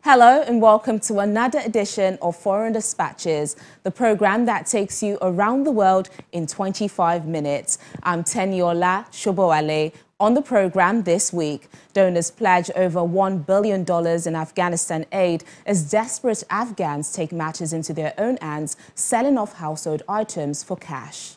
Hello and welcome to another edition of Foreign Dispatches, the program that takes you around the world in 25 minutes. I'm Teniola Shobowale. On the program this week, donors pledge over $1 billion in Afghanistan aid as desperate Afghans take matters into their own hands, selling off household items for cash.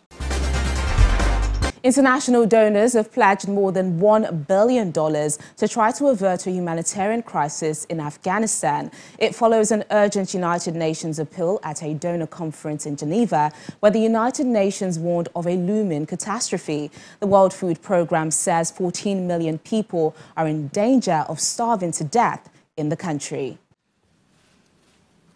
International donors have pledged more than $1 billion to try to avert a humanitarian crisis in Afghanistan. It follows an urgent United Nations appeal at a donor conference in Geneva, where the United Nations warned of a looming catastrophe. The World Food Programme says 14 million people are in danger of starving to death in the country.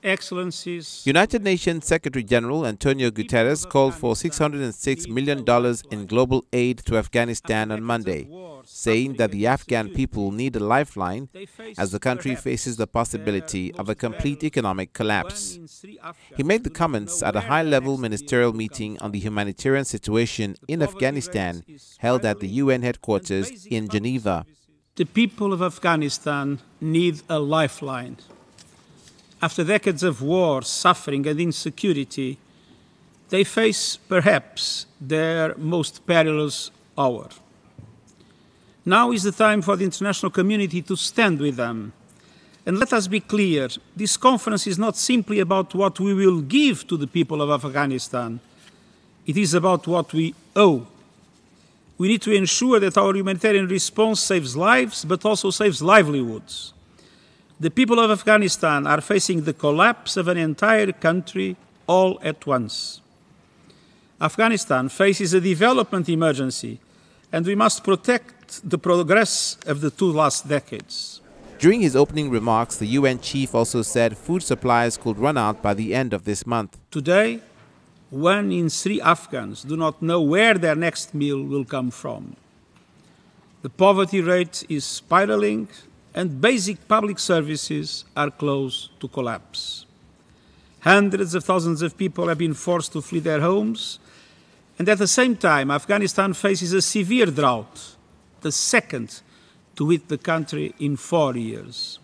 Excellencies. United Nations Secretary General Antonio Guterres called for $606 million in global aid to Afghanistan on Monday, saying that the Afghan people need a lifeline as the country faces the possibility of a complete economic collapse. He made the comments at a high-level ministerial meeting on the humanitarian situation in Afghanistan held at the UN headquarters in Geneva. The people of Afghanistan need a lifeline. After decades of war, suffering and insecurity, they face perhaps their most perilous hour. Now is the time for the international community to stand with them. And let us be clear, this conference is not simply about what we will give to the people of Afghanistan. It is about what we owe. We need to ensure that our humanitarian response saves lives, but also saves livelihoods. The people of Afghanistan are facing the collapse of an entire country all at once. Afghanistan faces a development emergency, and we must protect the progress of the two last decades. During his opening remarks, the UN chief also said food supplies could run out by the end of this month. Today, 1 in 3 Afghans do not know where their next meal will come from. The poverty rate is spiraling, and basic public services are close to collapse. Hundreds of thousands of people have been forced to flee their homes, and at the same time, Afghanistan faces a severe drought, the second to hit the country in 4 years.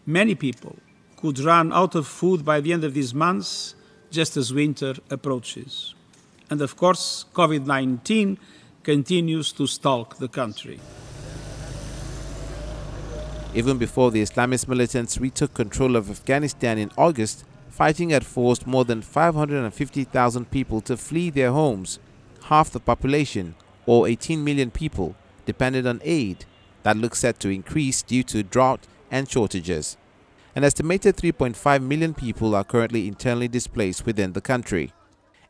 Many people could run out of food by the end of this month, just as winter approaches. And of course, COVID-19 continues to stalk the country. Even before the Islamist militants retook control of Afghanistan in August, fighting had forced more than 550,000 people to flee their homes. Half the population, or 18 million people, depended on aid that looks set to increase due to drought and shortages. An estimated 3.5 million people are currently internally displaced within the country.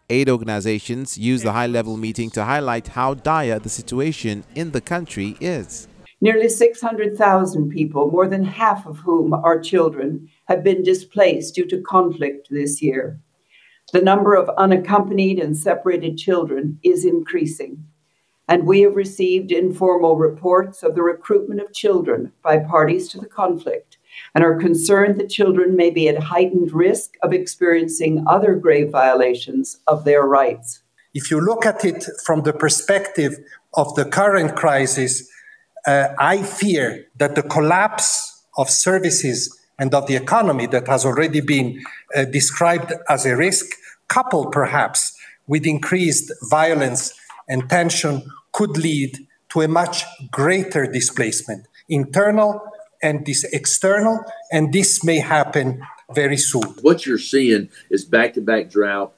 Aid organizations use the high-level meeting to highlight how dire the situation in the country is. Nearly 600,000 people, more than half of whom are children, have been displaced due to conflict this year. The number of unaccompanied and separated children is increasing, and we have received informal reports of the recruitment of children by parties to the conflict and are concerned that children may be at heightened risk of experiencing other grave violations of their rights. If you look at it from the perspective of the current crisis, I fear that the collapse of services and of the economy that has already been described as a risk, coupled perhaps with increased violence and tension, could lead to a much greater displacement, internal and external, and this may happen very soon. What you're seeing is back-to-back drought,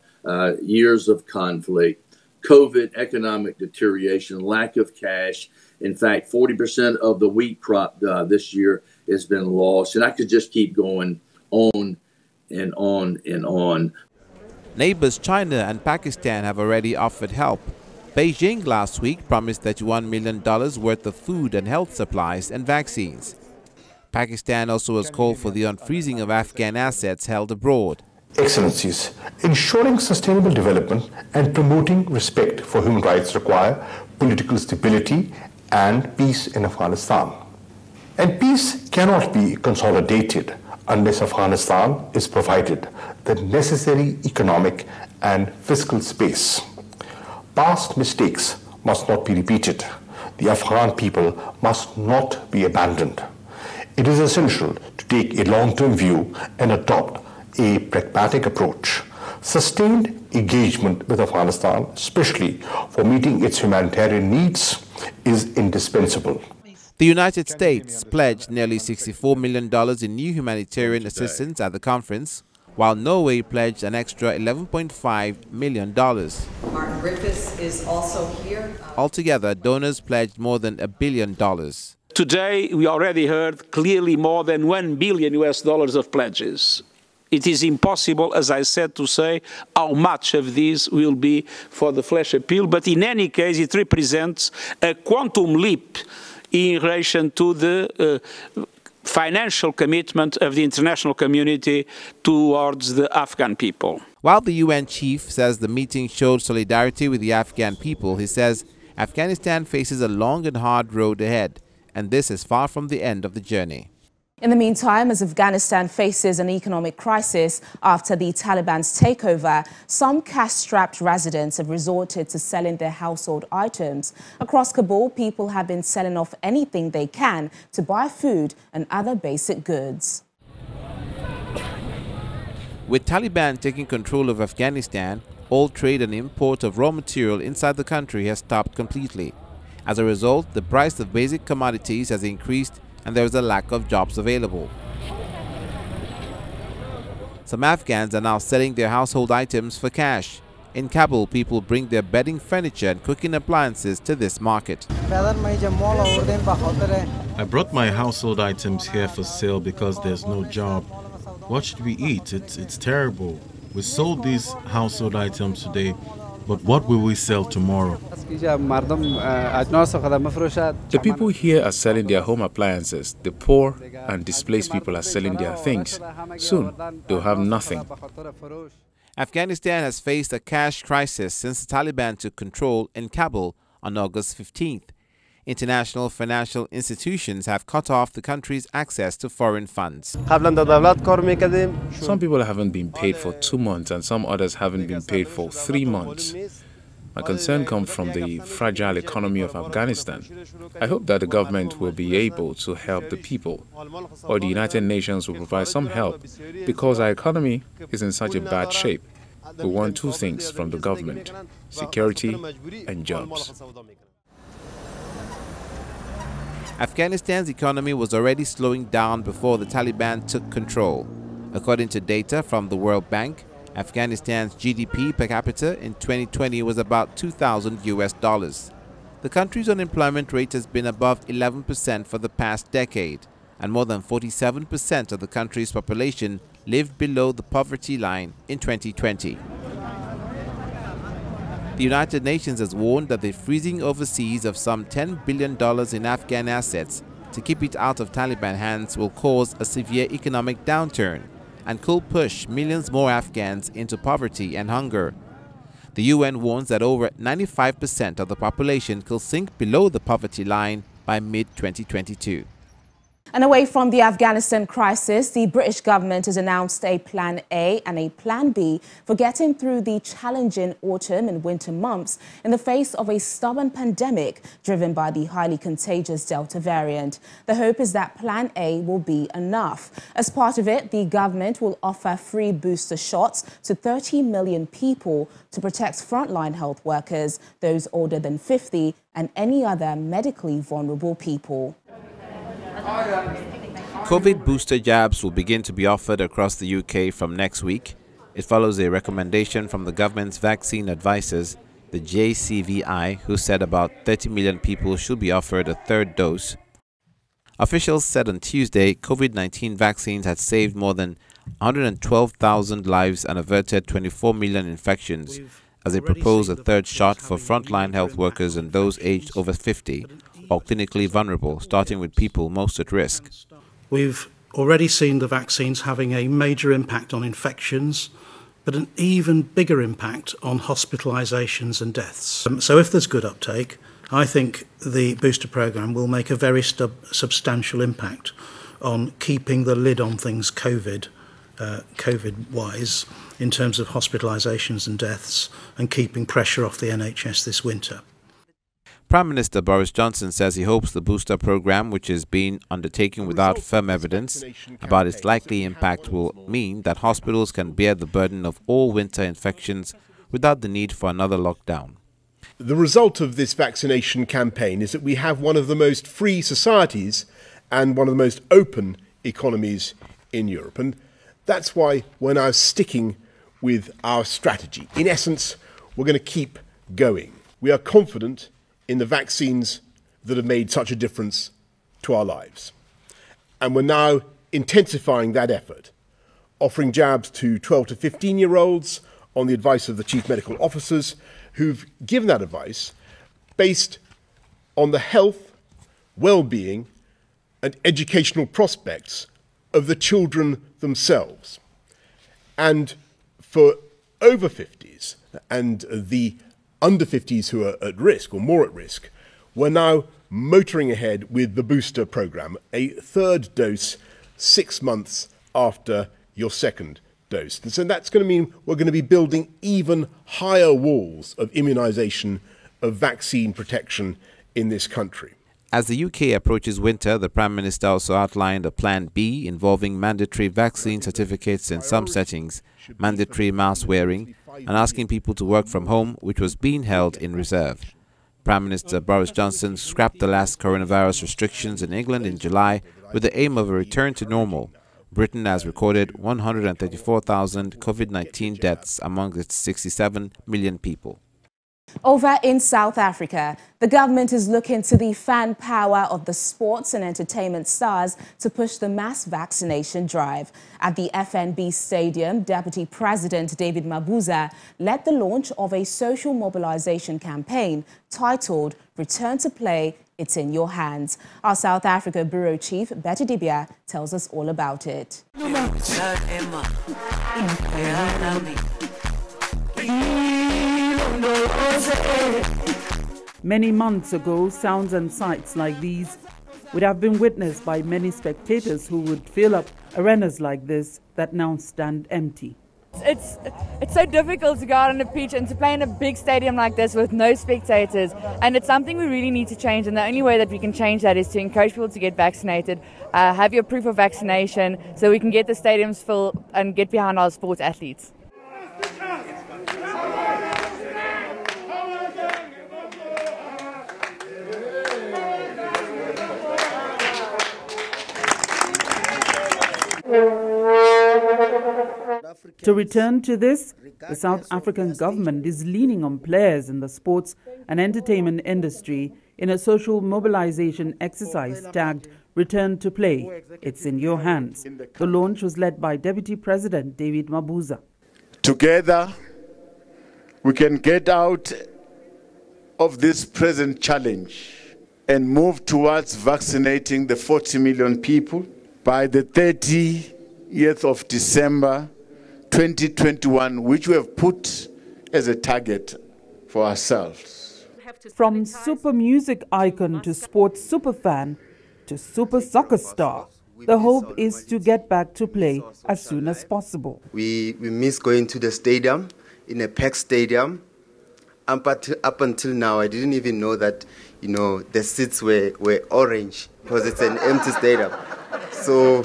years of conflict, COVID, economic deterioration, lack of cash. In fact, 40% of the wheat crop this year has been lost. And I could just keep going on and on and on. Neighbors China and Pakistan have already offered help. Beijing last week promised $31 million worth of food and health supplies and vaccines. Pakistan also has called for the unfreezing of Afghan assets held abroad. Excellencies, ensuring sustainable development and promoting respect for human rights require political stability and peace in Afghanistan. And peace cannot be consolidated unless Afghanistan is provided the necessary economic and fiscal space. Past mistakes must not be repeated. The Afghan people must not be abandoned. it is essential to take a long-term view and adopt a pragmatic approach. Sustained engagement with Afghanistan, especially for meeting its humanitarian needs, is indispensable. The United States pledged nearly $64 million in new humanitarian assistance at the conference, while Norway pledged an extra $11.5 million. Martin Griffiths is also here. Altogether, donors pledged more than $1 billion. Today, we already heard clearly more than $1 billion of pledges. It is impossible, as I said, to say how much of this will be for the flash appeal, but in any case, it represents a quantum leap in relation to the financial commitment of the international community towards the Afghan people. While the UN chief says the meeting showed solidarity with the Afghan people, he says Afghanistan faces a long and hard road ahead, and this is far from the end of the journey. In the meantime, as Afghanistan faces an economic crisis after the Taliban's takeover, some cash-strapped residents have resorted to selling their household items. Across Kabul, people have been selling off anything they can to buy food and other basic goods. With Taliban taking control of Afghanistan, all trade and import of raw material inside the country has stopped completely. As a result, the price of basic commodities has increased and there is a lack of jobs available. Some Afghans are now selling their household items for cash. In Kabul, people bring their bedding furniture and cooking appliances to this market. I brought my household items here for sale because there's no job. What should we eat? It's terrible. We sold these household items today, but what will we sell tomorrow? The people here are selling their home appliances. The poor and displaced people are selling their things. Soon, they'll have nothing. Afghanistan has faced a cash crisis since the Taliban took control in Kabul on August 15th. International financial institutions have cut off the country's access to foreign funds. Some people haven't been paid for 2 months and some others haven't been paid for 3 months. My concern comes from the fragile economy of Afghanistan. I hope that the government will be able to help the people, or the United Nations will provide some help, because our economy is in such a bad shape. We want 2 things from the government: security and jobs. Afghanistan's economy was already slowing down before the Taliban took control. According to data from the World Bank, Afghanistan's GDP per capita in 2020 was about $2,000. The country's unemployment rate has been above 11% for the past decade, and more than 47% of the country's population lived below the poverty line in 2020. The United Nations has warned that the freezing overseas of some $10 billion in Afghan assets to keep it out of Taliban hands will cause a severe economic downturn and could push millions more Afghans into poverty and hunger. The UN warns that over 95% of the population could sink below the poverty line by mid-2022. And away from the Afghanistan crisis, the British government has announced a Plan A and a Plan B for getting through the challenging autumn and winter months in the face of a stubborn pandemic driven by the highly contagious Delta variant. The hope is that Plan A will be enough. As part of it, the government will offer free booster shots to 30 million people to protect frontline health workers, those older than 50, and any other medically vulnerable people. COVID booster jabs will begin to be offered across the UK from next week. It follows a recommendation from the government's vaccine advisors, the JCVI, who said about 30 million people should be offered a third dose. Officials said on Tuesday COVID-19 vaccines had saved more than 112,000 lives and averted 24 million infections, as they propose a third shot for frontline health workers and those aged over 50 or clinically vulnerable, starting with people most at risk. We've already seen the vaccines having a major impact on infections, but an even bigger impact on hospitalisations and deaths. So if there's good uptake, I think the booster programme will make a very substantial impact on keeping the lid on things COVID-wise in terms of hospitalisations and deaths and keeping pressure off the NHS this winter. Prime Minister Boris Johnson says he hopes the booster program, which is being undertaken without firm evidence about its likely impact, will mean that hospitals can bear the burden of all winter infections without the need for another lockdown. The result of this vaccination campaign is that we have one of the most free societies and one of the most open economies in Europe. And that's why we're now sticking with our strategy. In essence, we're going to keep going. We are confident in the vaccines that have made such a difference to our lives. And we're now intensifying that effort, offering jabs to 12 to 15-year-olds on the advice of the chief medical officers who've given that advice based on the health, well-being and educational prospects of the children themselves. And for over 50s and the under 50s who are at risk or more at risk, we're now motoring ahead with the booster program, a third dose 6 months after your second dose. And so that's going to mean we're going to be building even higher walls of immunization, of vaccine protection in this country. As the UK approaches winter, the Prime Minister also outlined a Plan B involving mandatory vaccine certificates in some settings, mandatory mask wearing, and asking people to work from home, which was being held in reserve. Prime Minister Boris Johnson scrapped the last coronavirus restrictions in England in July with the aim of a return to normal. Britain has recorded 134,000 COVID-19 deaths among its 67 million people. Over in South Africa, the government is looking to the fan power of the sports and entertainment stars to push the mass vaccination drive. At the FNB Stadium, Deputy President David Mabuza led the launch of a social mobilization campaign titled Return to Play, It's in Your Hands. Our South Africa Bureau Chief, Betty Dibia, tells us all about it. Many months ago, sounds and sights like these would have been witnessed by many spectators who would fill up arenas like this that now stand empty. It's so difficult to go out on the pitch and to play in a big stadium like this with no spectators, and it's something we really need to change, and the only way that we can change that is to encourage people to get vaccinated, have your proof of vaccination so we can get the stadiums filled and get behind our sports athletes. To return to this, the South African government is leaning on players in the sports and entertainment industry in a social mobilization exercise tagged Return to Play, It's in Your Hands. The launch was led by Deputy President David Mabuza. Together, we can get out of this present challenge and move towards vaccinating the 40 million people by the 30th of December 2021, which we have put as a target for ourselves. From super music icon to sports superfan to super soccer star, the hope is to get back to play as soon as possible. We miss going to the stadium, in a packed stadium. But up until now, I didn't even know that, the seats were orange because it's an empty stadium. So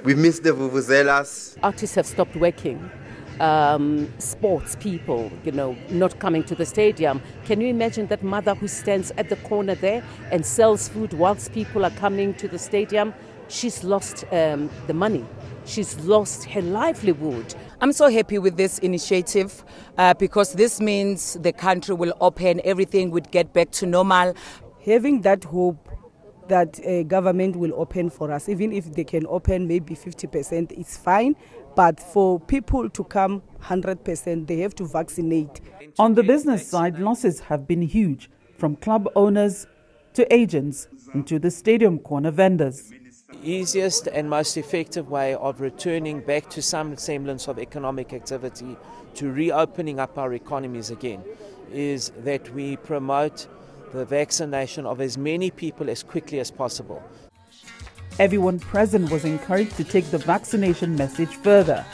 we miss the vuvuzelas. Artists have stopped working. Sports people, not coming to the stadium. Can you imagine that mother who stands at the corner there and sells food whilst people are coming to the stadium? She's lost the money. She's lost her livelihood. I'm so happy with this initiative because this means the country will open, everything would get back to normal. Having that hope that government will open for us, even if they can open maybe 50%, it's fine. But for people to come 100%, they have to vaccinate. On the business side, losses have been huge, from club owners to agents and to the stadium corner vendors. The easiest and most effective way of returning back to some semblance of economic activity, to reopening up our economies again, is that we promote the vaccination of as many people as quickly as possible. Everyone present was encouraged to take the vaccination message further.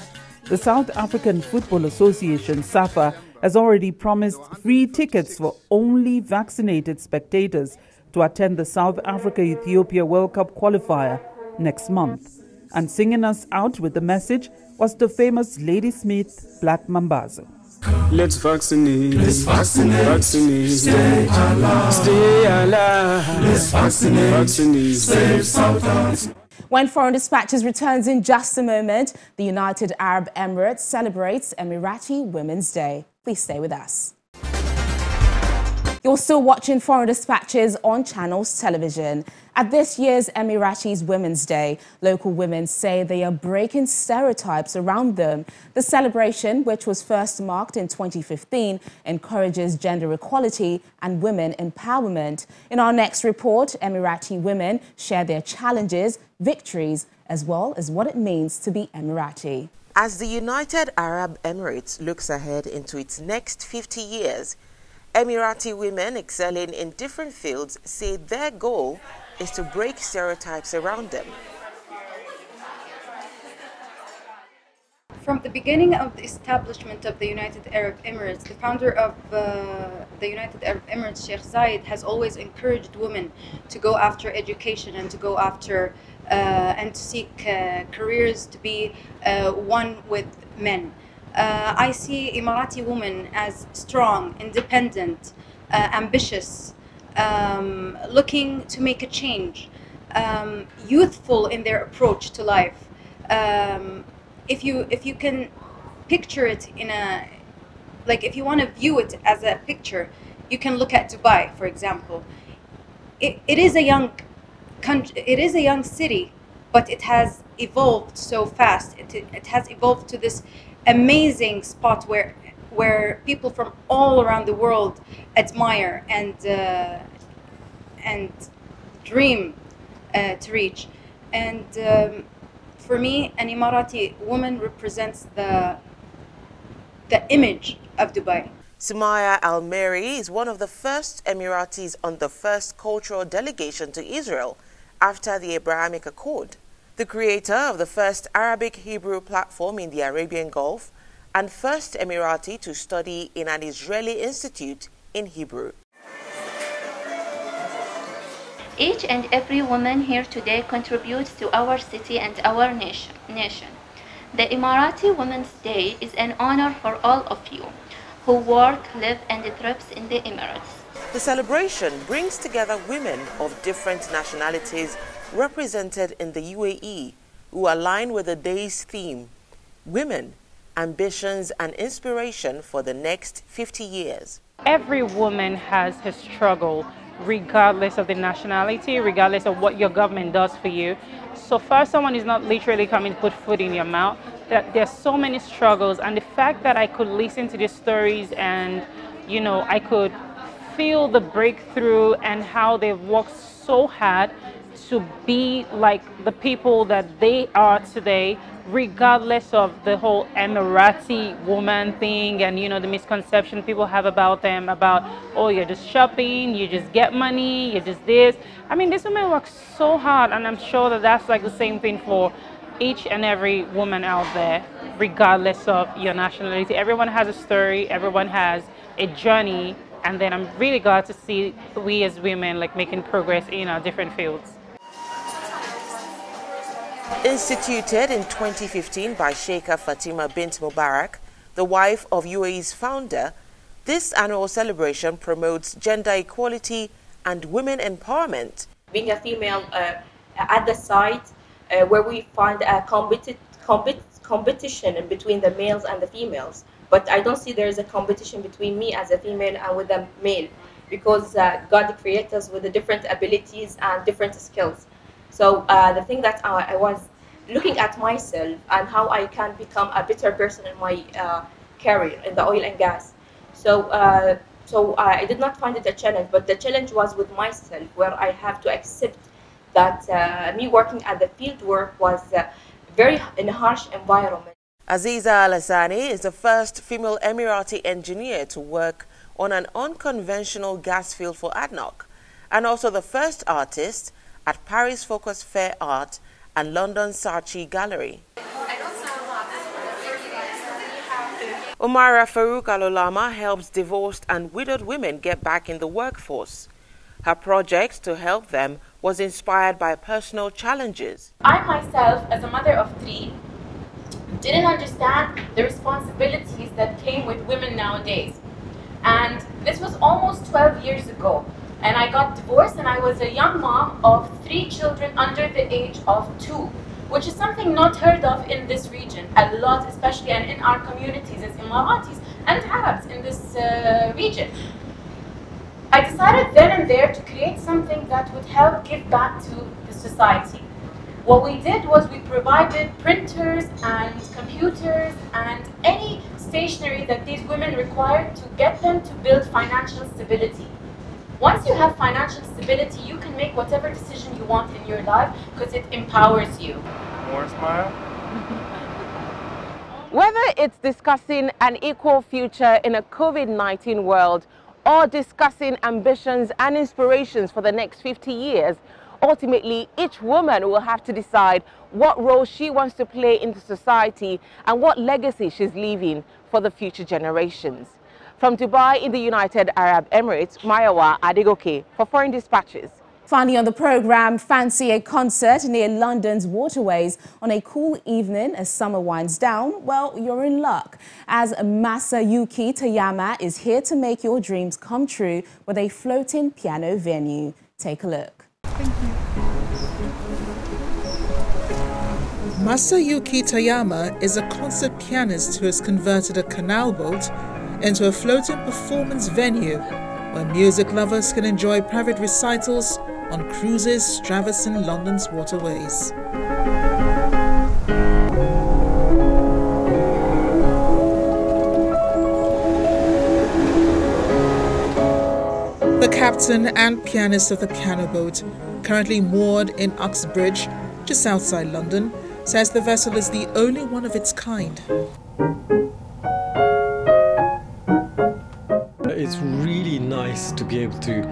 The South African Football Association, SAFA, has already promised free tickets for only vaccinated spectators to attend the South Africa-Ethiopia World Cup qualifier next month. And singing us out with the message was the famous Ladysmith Black Mambazo. Let's vaccinate. Let's vaccinate. Vaccinate. Stay alive. Stay alive. Let's vaccinate. Vaccinate. Save South. When Foreign Dispatches returns in just a moment, the United Arab Emirates celebrates Emirati Women's Day. Please stay with us. You're still watching Foreign Dispatches on Channels Television. At this year's Emiratis Women's Day, local women say they are breaking stereotypes around them. The celebration, which was first marked in 2015, encourages gender equality and women empowerment. In our next report, Emirati women share their challenges, victories, as well as what it means to be Emirati. As the United Arab Emirates looks ahead into its next 50 years, Emirati women excelling in different fields say their goal is to break stereotypes around them. From the beginning of the establishment of the United Arab Emirates, the founder of the United Arab Emirates, Sheikh Zayed, has always encouraged women to go after education and to go after and to seek careers to be one with men. I see Emirati women as strong, independent, ambitious, looking to make a change, youthful in their approach to life. If you can picture it in a, like if you want to view it as a picture, you can look at Dubai, for example. It is a young country, it is a young city, but it has evolved so fast. It has evolved to this amazing spot where people from all around the world admire and dream to reach. And for me, an Emirati woman represents the image of Dubai. Sumaya Al-Meri is one of the first Emiratis on the first cultural delegation to Israel after the Abrahamic Accord. The creator of the first Arabic-Hebrew platform in the Arabian Gulf and first Emirati to study in an Israeli institute in Hebrew. Each and every woman here today contributes to our city and our nation. The Emirati Women's Day is an honor for all of you who work, live and thrive in the Emirates. The celebration brings together women of different nationalities represented in the UAE who align with the day's theme, Women, Ambitions and Inspiration for the Next 50 Years. Every woman has her struggle, regardless of the nationality, regardless of what your government does for you. So far, someone is not literally coming to put food in your mouth. There's so many struggles, and the fact that I could listen to these stories and, you know, I could feel the breakthrough and how they've worked so hard to be like the people that they are today, regardless of the whole Emirati woman thing and, you know, the misconception people have about them, about, oh, you're just shopping, you just get money, you're just this. I mean, these women work so hard, and I'm sure that that's like the same thing for each and every woman out there, regardless of your nationality. Everyone has a story, everyone has a journey, and then I'm really glad to see we as women like making progress in our different fields. Instituted in 2015 by Sheikha Fatima bint Mubarak, the wife of UAE's founder, this annual celebration promotes gender equality and women empowerment. Being a female at the site where we find a competition between the males and the females, but I don't see there is a competition between me as a female and with a male, because God created us with the different abilities and different skills. So the thing that I was looking at myself and how I can become a better person in my career in the oil and gas. So I did not find it a challenge, but the challenge was with myself, where I have to accept that me working at the field work was very in a harsh environment. Aziza Al-Hassani is the first female Emirati engineer to work on an unconventional gas field for ADNOC, and also the first artist at Paris Focus Fair Art and London Saatchi Gallery. Omara Farouk Alolama helps divorced and widowed women get back in the workforce. Her project to help them was inspired by personal challenges. I myself, as a mother of 3, didn't understand the responsibilities that came with women nowadays. And this was almost 12 years ago. And I got divorced and I was a young mom of 3 children under the age of 2, which is something not heard of in this region a lot, especially and in our communities as Emiratis and Arabs in this region. I decided then and there to create something that would help give back to the society. What we did was we provided printers and computers and any stationery that these women required to get them to build financial stability. Once you have financial stability, you can make whatever decision you want in your life because it empowers you. More smile. Whether it's discussing an equal future in a COVID-19 world or discussing ambitions and inspirations for the next 50 years, ultimately each woman will have to decide what role she wants to play in society and what legacy she's leaving for the future generations. From Dubai in the United Arab Emirates, Mayawa Adegoke for Foreign Dispatches. Finally on the program, fancy a concert near London's waterways on a cool evening as summer winds down? Well, you're in luck, as Masayuki Toyama is here to make your dreams come true with a floating piano venue. Take a look. Masayuki Toyama is a concert pianist who has converted a canal boat into a floating performance venue where music lovers can enjoy private recitals on cruises traversing London's waterways. The captain and pianist of the piano boat, currently moored in Uxbridge, just outside London, says the vessel is the only one of its kind. It's really nice to be able to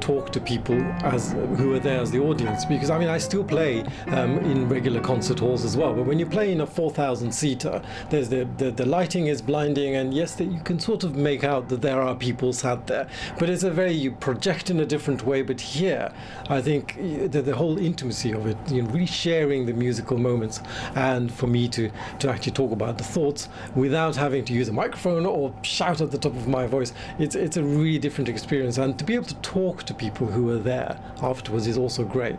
talk to people who are there as the audience, because I mean I still play in regular concert halls as well, but when you play in a 4,000 seater, there's the lighting is blinding, and yes, you can sort of make out that there are people sat there, but it's you project in a different way. But here I think the whole intimacy of it, really sharing the musical moments, and for me to actually talk about the thoughts without having to use a microphone or shout at the top of my voice, it's a really different experience, and to be able to talk to people who are there afterwards is also great.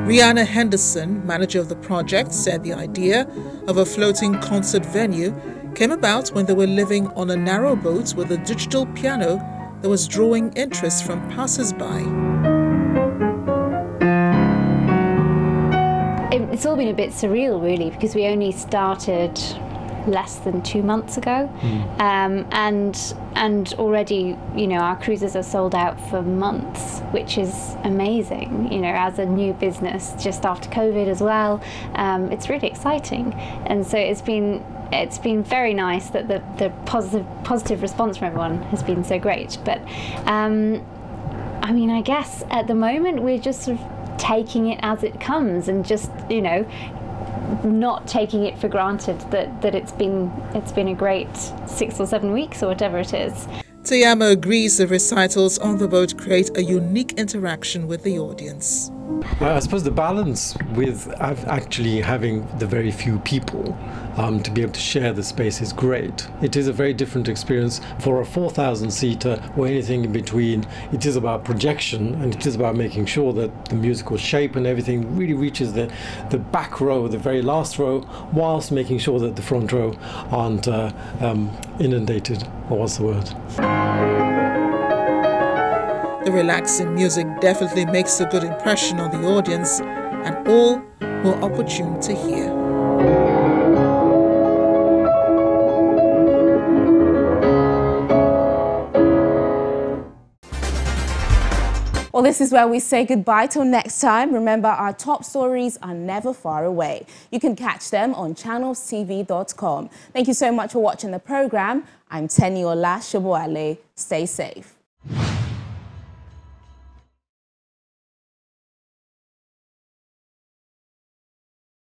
Rihanna Henderson, manager of the project, said the idea of a floating concert venue came about when they were living on a narrow boat with a digital piano that was drawing interest from passers-by. It's all been a bit surreal, really, because we only started less than 2 months ago, and already, our cruises are sold out for months, which is amazing. As a new business, just after COVID as well, it's really exciting, and so it's been very nice that the positive response from everyone has been so great. But I guess at the moment we're just sort of taking it as it comes, and just not taking it for granted that it's been a great 6 or 7 weeks or whatever it is. Toyama agrees the recitals on the boat create a unique interaction with the audience. I suppose the balance with actually having the very few people to be able to share the space is great. It is a very different experience for a 4,000 seater or anything in between. It is about projection, and it is about making sure that the musical shape and everything really reaches the back row, the very last row, whilst making sure that the front row aren't inundated, or what's the word? The relaxing music definitely makes a good impression on the audience, and all were opportune to hear. Well, this is where we say goodbye till next time. Remember, our top stories are never far away. You can catch them on channelstv.com. Thank you so much for watching the program. I'm Teniola Shoboale. Stay safe.